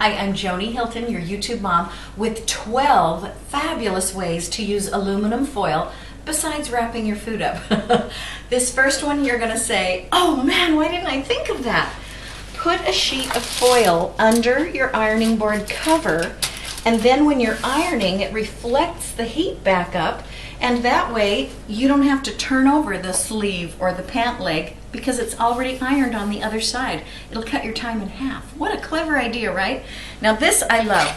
Hi, I'm Joni Hilton, your YouTube mom, with 12 fabulous ways to use aluminum foil besides wrapping your food up. This first one you're going to say, oh man, why didn't I think of that? Put a sheet of foil under your ironing board cover, and then when you're ironing, it reflects the heat back up, and that way you don't have to turn over the sleeve or the pant leg because it's already ironed on the other side. It'll cut your time in half. What a clever idea, right? Now this I love.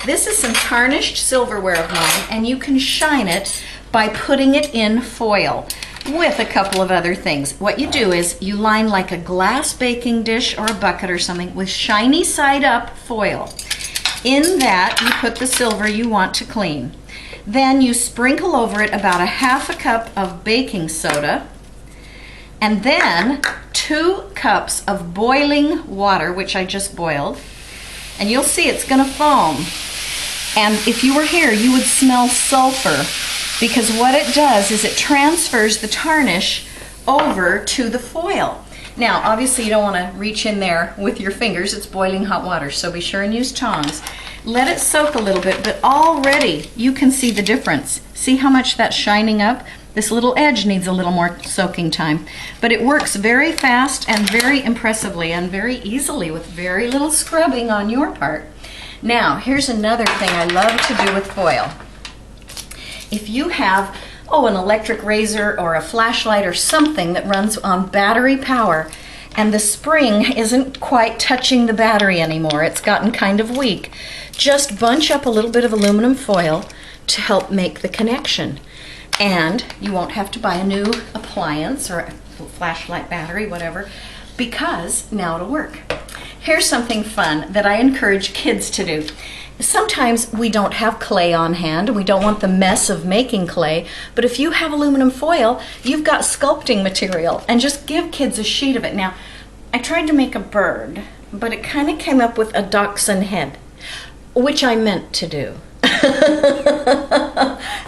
This is some tarnished silverware of mine, and you can shine it by putting it in foil with a couple of other things. What you do is you line like a glass baking dish or a bucket or something with shiny side up foil. In that you put the silver you want to clean. Then you sprinkle over it about a half a cup of baking soda, and then 2 cups of boiling water, which I just boiled, and you'll see it's gonna foam. And if you were here, you would smell sulfur, because what it does is it transfers the tarnish over to the foil. Now, obviously you don't wanna reach in there with your fingers, it's boiling hot water, so be sure and use tongs. Let it soak a little bit, but already you can see the difference. See how much that's shining up? This little edge needs a little more soaking time, but it works very fast and very impressively and very easily with very little scrubbing on your part. Now, here's another thing I love to do with foil. If you have, an electric razor or a flashlight or something that runs on battery power, and the spring isn't quite touching the battery anymore, it's gotten kind of weak, just bunch up a little bit of aluminum foil to help make the connection. And you won't have to buy a new appliance or a flashlight battery, whatever, because now it'll work. Here's something fun that I encourage kids to do. Sometimes we don't have clay on hand, we don't want the mess of making clay, but if you have aluminum foil, you've got sculpting material, and just give kids a sheet of it. Now, I tried to make a bird, but it kind of came up with a dachshund head, which I meant to do.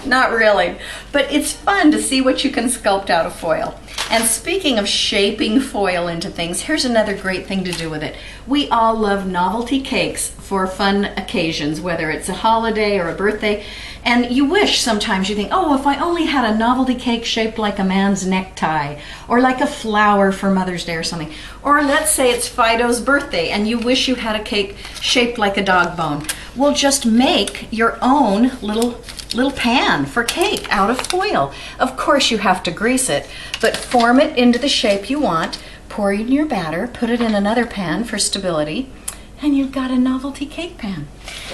Not really, but it's fun to see what you can sculpt out of foil. And speaking of shaping foil into things, here's another great thing to do with it. We all love novelty cakes for fun occasions, whether it's a holiday or a birthday, and you wish sometimes, you think, oh, if I only had a novelty cake shaped like a man's necktie, or like a flower for Mother's Day or something. Or let's say it's Fido's birthday and you wish you had a cake shaped like a dog bone. Well, just make your own little pan for cake out of foil. Of course you have to grease it, but form it into the shape you want, pour it in your batter, put it in another pan for stability, and you've got a novelty cake pan.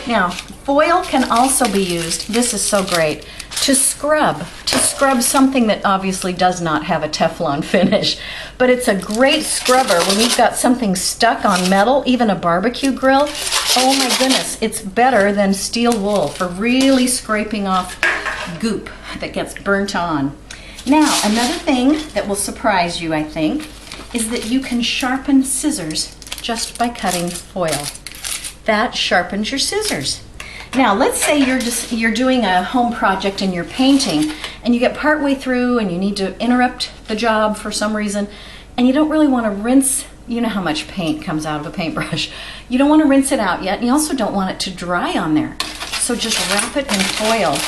Now, foil can also be used, this is so great, to scrub something that obviously does not have a Teflon finish. But it's a great scrubber when you've got something stuck on metal, even a barbecue grill. Oh my goodness, it's better than steel wool for really scraping off goop that gets burnt on. Now, another thing that will surprise you, I think, is that you can sharpen scissors just by cutting foil. That sharpens your scissors. Now, let's say you're doing a home project and you're painting, and you get partway through and you need to interrupt the job for some reason, and you don't really want to rinse. You know how much paint comes out of a paintbrush. You don't want to rinse it out yet, and you also don't want it to dry on there. So just wrap it in foil,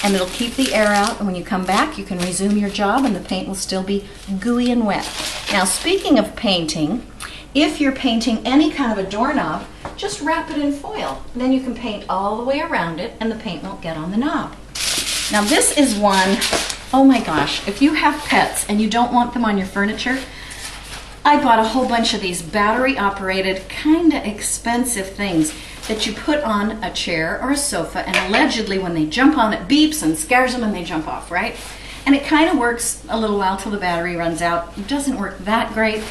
and it'll keep the air out, and when you come back, you can resume your job, and the paint will still be gooey and wet. Now, speaking of painting, if you're painting any kind of a doorknob, just wrap it in foil. Then you can paint all the way around it and the paint won't get on the knob. Now this is one, oh my gosh, if you have pets and you don't want them on your furniture, I bought a whole bunch of these battery operated, kind of expensive things that you put on a chair or a sofa, and allegedly when they jump on it beeps and scares them and they jump off, right? And it kind of works a little while till the battery runs out. It doesn't work that great.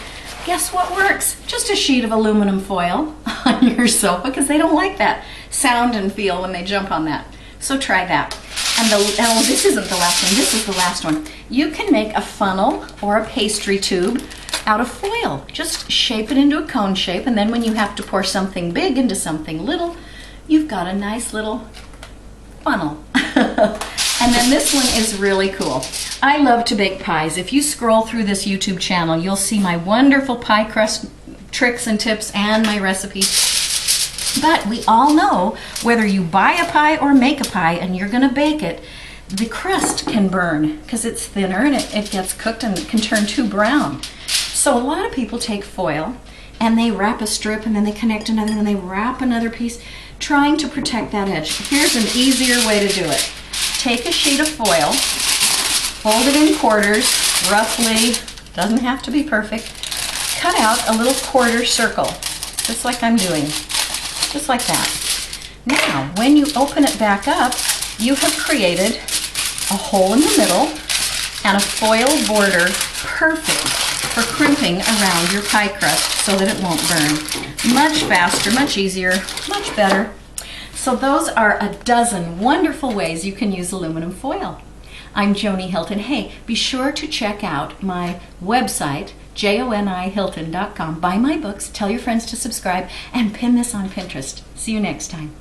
Guess what works? Just a sheet of aluminum foil on your sofa, because they don't like that sound and feel when they jump on that. So try that. And this isn't the last one, this is the last one. You can make a funnel or a pastry tube out of foil. Just shape it into a cone shape, and then when you have to pour something big into something little, you've got a nice little funnel. And then this one is really cool. I love to bake pies. If you scroll through this YouTube channel, you'll see my wonderful pie crust tricks and tips and my recipes. But we all know whether you buy a pie or make a pie and you're going to bake it, the crust can burn because it's thinner and it gets cooked and it can turn too brown. So a lot of people take foil and they wrap a strip and then they connect another and they wrap another piece, trying to protect that edge. Here's an easier way to do it. Take a sheet of foil, fold it in quarters, roughly, doesn't have to be perfect. Cut out a little quarter circle, just like I'm doing, just like that. Now, when you open it back up, you have created a hole in the middle and a foil border, perfect for crimping around your pie crust so that it won't burn. Much faster, much easier, much better. So those are a dozen wonderful ways you can use aluminum foil. I'm Joni Hilton. Hey, be sure to check out my website, jonihilton.com. Buy my books, tell your friends to subscribe, and pin this on Pinterest. See you next time.